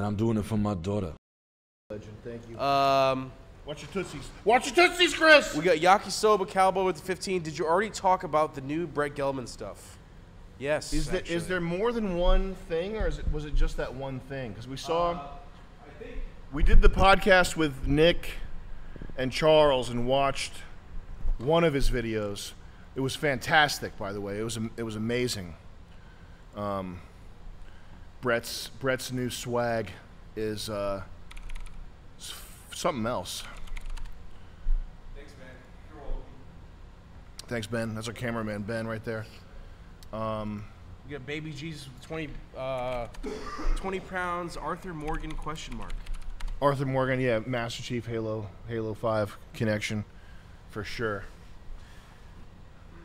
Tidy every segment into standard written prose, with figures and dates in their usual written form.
And I'm doing it for my daughter. Legend, thank you. Watch your tootsies. Watch your tootsies, Chris. We got 𝐿𝐻𝐸𝐭 with the 15. Did you already talk about the new Brett Gelman stuff? Yes. Is there more than one thing, or was it just that one thing? Because we saw, we did the podcast with Nick and Charles and watched one of his videos. It was fantastic, by the way. It was amazing. Brett's new swag is something else. Thanks, man. You're welcome. Thanks, Ben. That's our cameraman, Ben, right there. We got Baby G's 20 pounds. Arthur Morgan ? Arthur Morgan, yeah, Master Chief Halo 5 connection, for sure.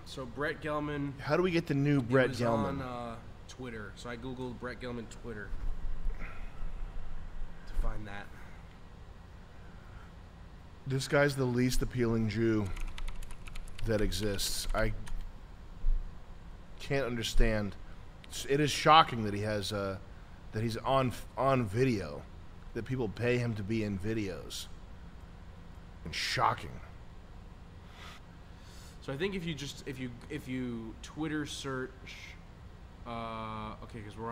So Brett Gelman. How do we get the new Brett Gelman? On Twitter. So I googled Brett Gelman Twitter to find that. This guy's the least appealing Jew that exists. I can't understand. It is shocking that he has that he's on video, that people pay him to be in videos. And shocking. So I think if you Twitter search, okay, because we're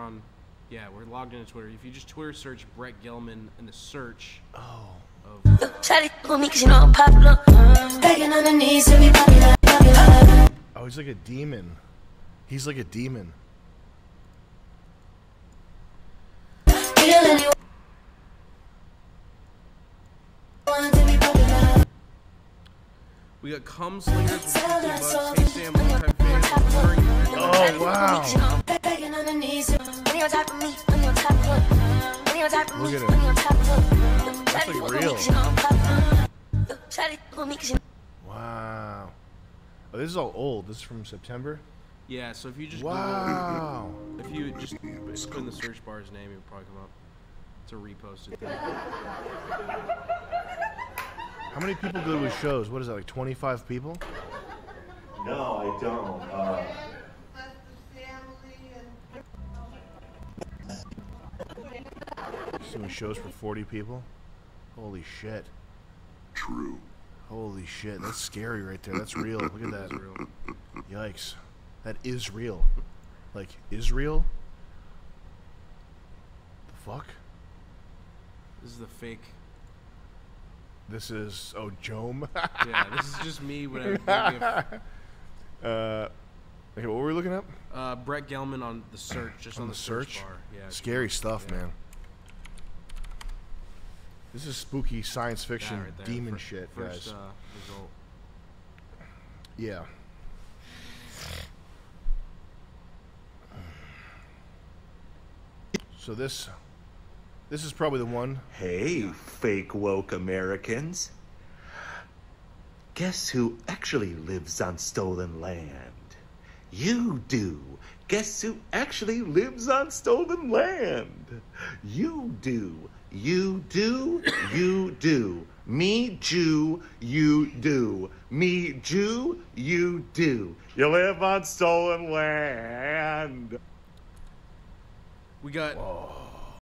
logged into Twitter. If you just Twitter search Brett Gelman in the search, oh, he's like a demon. He's like a demon. we got cum slingers with 15 bucks. Hey Sam, long time fan. Oh wow! Look at him. That's like real. Wow. Oh, this is all old. This is from September. Yeah. So if you just wow. Google, if you just put in the search bar his name, it would probably come up. It's a reposted thing. How many people go to his shows? What is that, like 25 people? No, I don't. He's doing shows for 40 people? Holy shit. True. Holy shit, that's scary right there. That's real. Look at that. Real. Yikes. That is real. Like, Israel? The fuck? This is the fake. This is, oh, Jome? Yeah, this is just me when I'm thinking of... Okay, what were we looking up? Brett Gelman on the search, just on the search bar. Yeah, scary stuff, man. This is spooky science fiction right demon shit, guys. First result. Yeah. So this is probably the one. Hey, fake woke Americans. Guess who actually lives on stolen land? You do. Guess who actually lives on stolen land? You do. You do. You do. Me, Jew, you do. Me, Jew, you do. You live on stolen land. We got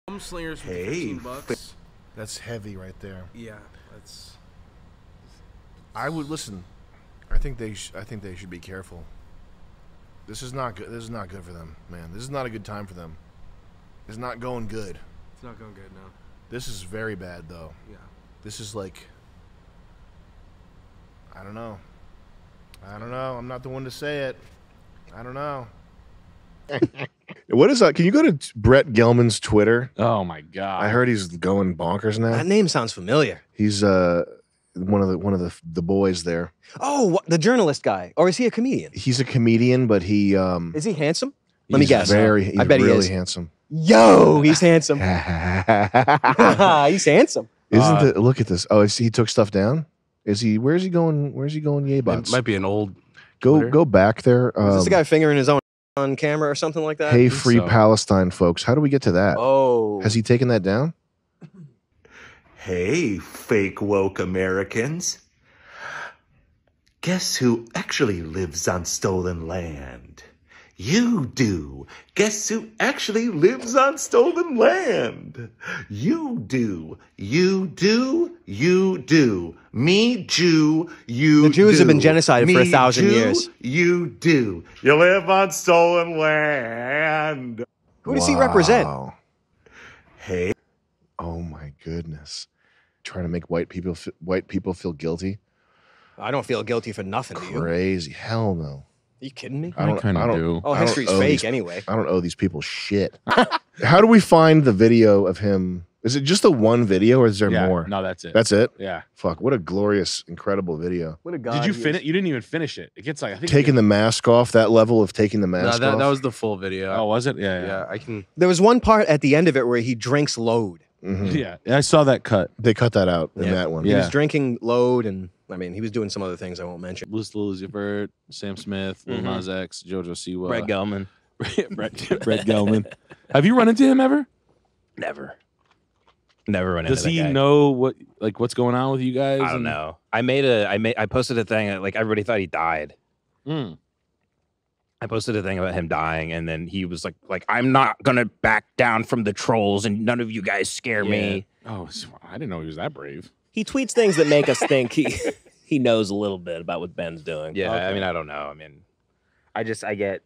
cum slingers for 15 bucks. That's heavy right there. Yeah, that's. I would listen. I think they should be careful. This is not good. This is not good for them, man. This is not a good time for them. It's not going good. It's not going good now. This is very bad, though. Yeah. This is like, I don't know. I don't know. I'm not the one to say it. I don't know. What is that? Can you go to Brett Gelman's Twitter? Oh my god! I heard he's going bonkers now. That name sounds familiar. He's one of the boys there. Oh, the journalist guy, or is he a comedian? He's a comedian, but he is he handsome? Let me guess. He's I bet really he is handsome. Yo, he's handsome. He's handsome. Isn't it? Look at this. Oh, he took stuff down. Is he? Where's he going? Where's he going? Yay butts. Might be an old. Go back there. Is this the guy fingering his own on camera or something like that? Hey, free Palestine, folks. How do we get to that? Oh, has he taken that down? Hey, fake woke Americans. Guess who actually lives on stolen land? You do. Guess who actually lives on stolen land? You do. You do. You do. Me, Jew, you The Jews do. have been genocided for Me, 1,000 Jew, years. You do. You live on stolen land. Who does he represent? Wow. Hey. Oh my goodness. Trying to make white people feel guilty. I don't feel guilty for nothing, do you? Are Crazy. Hell no. you kidding me? I kind of do. Oh, I don't history's owe fake these- anyway. I don't owe these people shit. How do we find the video of him? Is it just the one video or is there Yeah, more? no, that's it. That's it? Yeah. Fuck, what a glorious, incredible video. What a guy. Did you he is. finish? You didn't even finish it. It gets like I think Taking the mask off, that level of taking the No, mask that off. was the full video. Oh, was it? Yeah, yeah. I can. There was one part at the end of it where he drinks load. Mhm. yeah. I saw that cut. They cut that out in Yeah. that one. He Yeah. was drinking load, and I mean, he was doing some other things I won't mention. Lil Uzi Vert, Sam Smith, Lil Nas X, JoJo Siwa, Brett Gelman. Brett Gelman. Have you run into him ever? Never run into Does that he guy. know what's going on with you guys? I don't know. I posted a thing like everybody thought he died. Mm. I posted a thing about him dying, and then he was like I'm not gonna back down from the trolls, and none of you guys scare me. Oh, I didn't know he was that brave. He tweets things that make us think he knows a little bit about what Ben's doing. Yeah, Okay. I mean I don't know. I mean, I get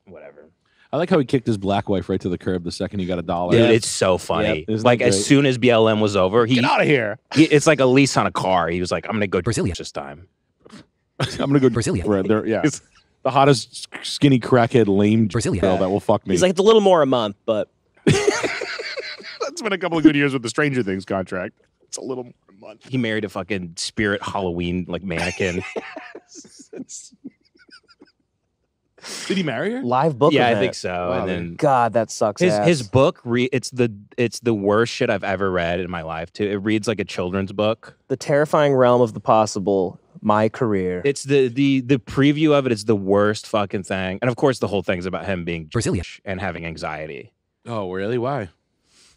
whatever. I like how he kicked his black wife right to the curb the second he got $1. Dude, it's so funny. Isn't Like that as great? soon as BLM was over, Get out of here. it's like a lease on a car. He was like, I'm gonna go to Brazilian this time. I'm gonna go Brazilian. Right there, yeah. The hottest skinny crackhead lame Brazilian. girl that will fuck me. He's like, it's a little more a month, but That's been a couple of good years with the Stranger Things contract. It's a little more a month. He married a fucking spirit Halloween like mannequin. Did he marry her? live book Yeah, I event. think so. Wow, and then God, that sucks. his book it's the worst shit I've ever read in my life too. It reads like a children's book. The terrifying realm of the possible. My career. It's the preview of it is the worst fucking thing. And of course the whole thing's about him being Brazilian and having anxiety. Oh, really? Why?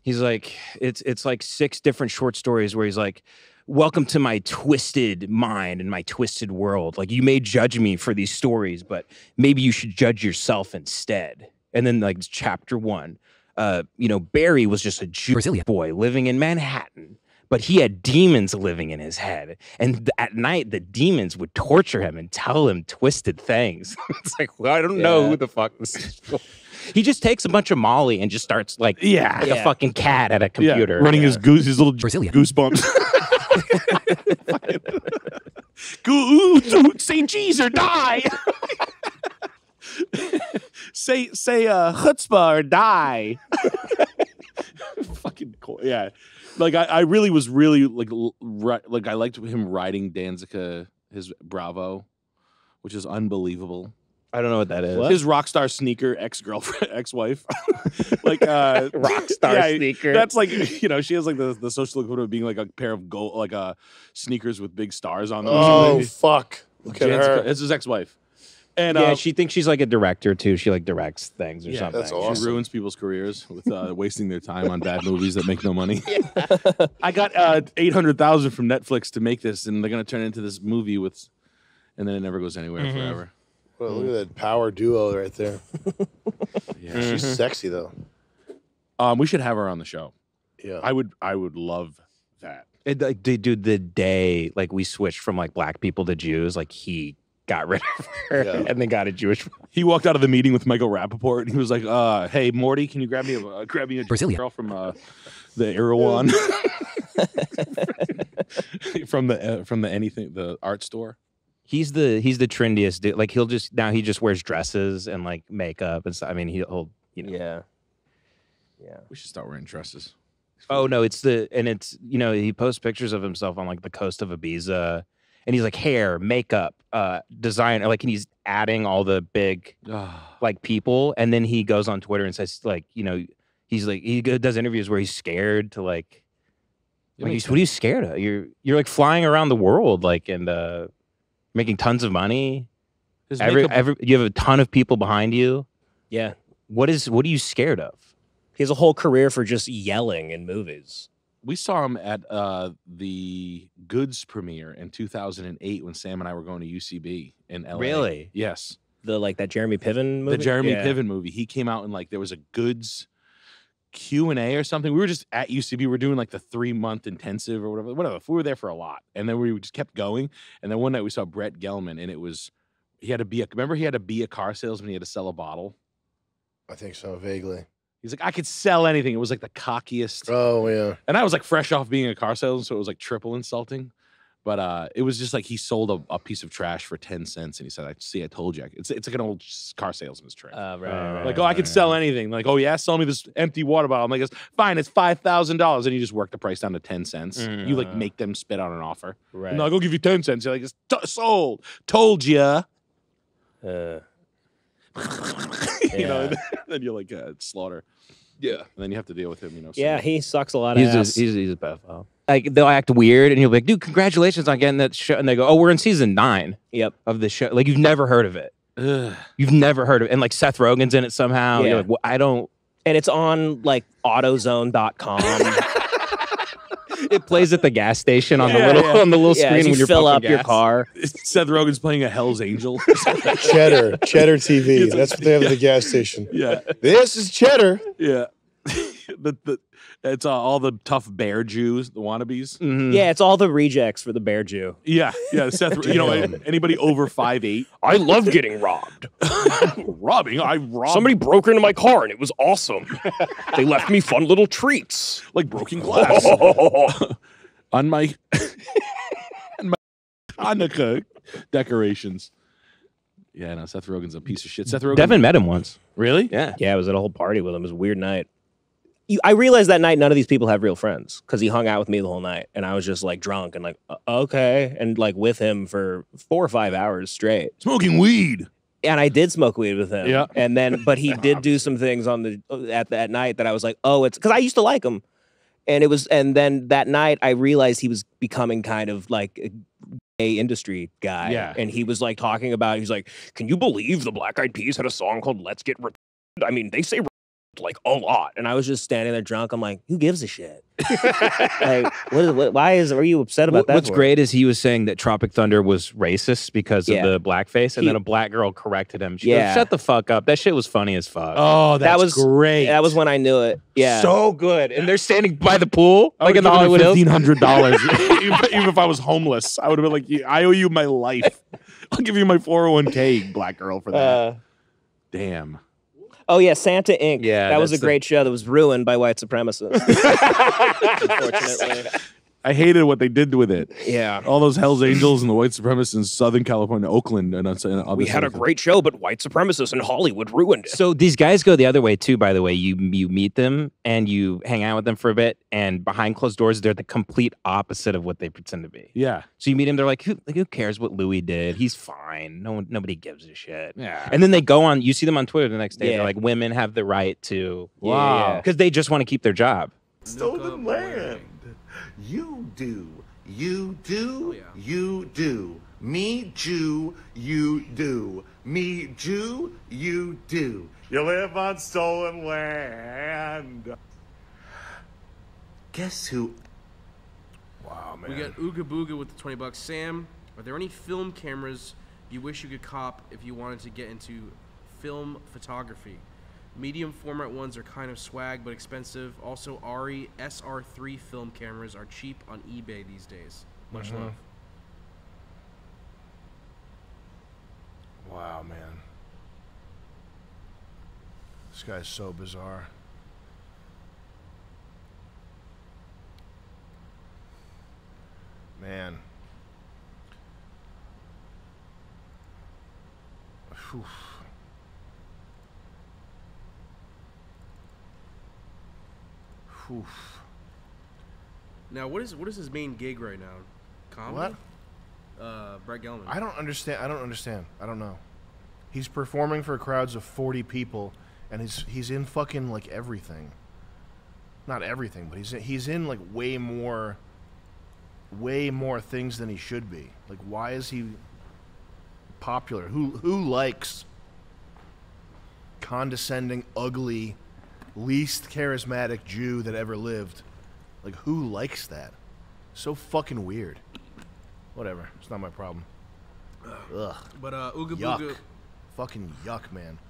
He's like it's like 6 different short stories where he's like, welcome to my twisted mind and my twisted world. Like you may judge me for these stories, but maybe you should judge yourself instead. And then like chapter 1, Barry was just a Brazilian boy living in Manhattan, but he had demons living in his head. And at night, the demons would torture him and tell him twisted things. It's like, well, I don't know who the fuck this is. He just takes a bunch of Molly and just starts like a fucking cat at a computer. running his little Brazilian. goosebumps. Say cheese or die. say chutzpah or die. Fucking cool. Yeah. Like I really was really like I liked him riding Danzica, his Bravo, which is unbelievable. I don't know what that is. His rock star sneaker ex-girlfriend, ex-wife. like Rock star sneaker. That's like, she has like the social equivalent of being like a pair of gold, like sneakers with big stars on them. Oh, fuck. Look at her. It's his ex-wife. And Yeah, she thinks she's like a director too. She like directs things or yeah, something. that's awesome. She ruins people's careers with wasting their time on bad movies that make no money. I got $800,000 from Netflix to make this, and they're gonna turn it into this movie and then it never goes anywhere forever. Well, look at that power duo right there. Yeah. She's sexy, though. We should have her on the show. Yeah. I would love that. Dude, the day like we switched from like black people to Jews, like he got rid of her Yeah. and then got a Jewish. He walked out of the meeting with Michael Rappaport, and he was like, "Hey, Morty, can you grab me a Brazilian girl from the Erewhon from the art store?" He's the trendiest dude. Like he just wears dresses and like makeup and stuff. I mean, he'll Yeah. We should start wearing dresses. Oh no, he posts pictures of himself on like the coast of Ibiza, and he's like hair, makeup, design, like, and he's adding all the big like people, and then he goes on Twitter and says like, he's like he does interviews where he's scared to like, what are you scared of? You're like flying around the world like and making tons of money. His You makeup- have a ton of people behind you. Yeah. What are you scared of? He has a whole career for just yelling in movies. we saw him at the Goods premiere in 2008 when Sam and I were going to UCB in LA. Really? Yes. that Jeremy Piven movie. The Jeremy Piven movie. He came out and like there was a goods Q&A or something. We were just at UCB. We're doing like the 3-month intensive or whatever. We were there for a lot, and then we just kept going. And then one night we saw Brett Gelman, and it was he had to be a car salesman. He had to sell a bottle. I think so, vaguely. He's like, I could sell anything. It was like the cockiest. Oh yeah. And I was like fresh off being a car salesman, so it was like triple insulting. But it was just like he sold a piece of trash for 10 cents, and he said, I told you. It's like an old car salesman's trick. Right. Like, I could sell anything. Like, oh, yeah, sell me this empty water bottle. I'm like, fine, it's $5,000. And you just work the price down to 10 cents. You, like, make them spit out an offer. Right. And they're like, I'll give you 10 cents. You're like, it's sold. Told ya. You know, and then you're like, slaughter. Yeah. And then you have to deal with him, you know. Yeah, he sucks a lot of ass. He's a pedophile. Like, they'll act weird, and you'll be like, dude, congratulations on getting that show. And they go, oh, we're in season 9 of the show. Like, you've never heard of it. You've never heard of it. And, like, Seth Rogen's in it somehow. Yeah. You're like, well, I don't. And it's on, like, AutoZone.com. It plays at the gas station on the little screen as when you you're fill pumping up gas. your car. Seth Rogen's playing a Hell's Angel. Cheddar TV. That's what they have at the gas station. Yeah. This is cheddar. Yeah. It's all the tough bear Jews, the wannabes. Yeah, it's all the rejects for the Bear Jew. Yeah. Seth, you know, anybody over 5'8". I love getting robbed. Robbing? I robbed. Somebody broke into my car and it was awesome. They left me fun little treats. Like broken glass. on my Hanukkah decorations. Yeah, no, Seth Rogen's a piece of shit. Seth Rogen. Devin met him once. Really? Yeah. Yeah, I was at a whole party with him. It was a weird night. I realized that night none of these people have real friends because he hung out with me the whole night, and I was just like drunk and like okay, and like with him for 4 or 5 hours straight, smoking weed. And I did smoke weed with him. Yeah, and then but he did do some things on at that night that I was like, oh, it's because I used to like him, and then that night I realized he was becoming kind of like a gay industry guy. Yeah, and he was like talking about he's like, can you believe the Black Eyed Peas had a song called "Let's Get Retarded"? I mean, they say like a lot, and I was just standing there drunk. I'm like, who gives a shit? Like, why are you upset about that? What's great is he was saying that Tropic Thunder was racist because of the blackface, and then a black girl corrected him. She goes, shut the fuck up. That shit was funny as fuck. Oh, that was great. That was when I knew it. Yeah, so good. And they're standing by the pool, like in the Hollywood Hills. $1,500. Even if I was homeless, I would have been like, I owe you my life. I'll give you my 401k, black girl, for that. Damn. Oh yeah, Santa Inc. Yeah, that was a great show that was ruined by white supremacists. Unfortunately, I hated what they did with it. Yeah, all those Hell's Angels and the white supremacists in Southern California, Oakland, and we had a great show, but white supremacists in Hollywood ruined it. So these guys go the other way too. By the way, you meet them and you hang out with them for a bit, and behind closed doors, they're the complete opposite of what they pretend to be. Yeah. So you meet him, they're like, who cares what Louis did? He's fine. Nobody gives a shit. Yeah. And then they go on. You see them on Twitter the next day. They're like, women have the right to. Wow. Because they just want to keep their job. Stolen land. You do. You do. You do. Me Jew. You do. Me Jew. You do. You live on stolen land. Guess who? Wow, man. We got Ooga Booga with the $20. Sam, are there any film cameras you wish you could cop if you wanted to get into film photography? Medium format ones are kind of swag but expensive. Also, ARRI SR3 film cameras are cheap on eBay these days. Much love. Wow, man. This guy's so bizarre. Man. Oof. Oof. Now, what is his main gig right now? Comedy? What? Brett Gelman. I don't understand. I don't know. He's performing for crowds of 40 people, and he's in fucking like everything. Not everything, but he's in like way more things than he should be. Like, why is he popular? Who likes condescending, ugly, least charismatic Jew that ever lived? Like, who likes that? So fucking weird. Whatever. It's not my problem. Ugh. But Ooga Yuck. Booga Fucking yuck, man.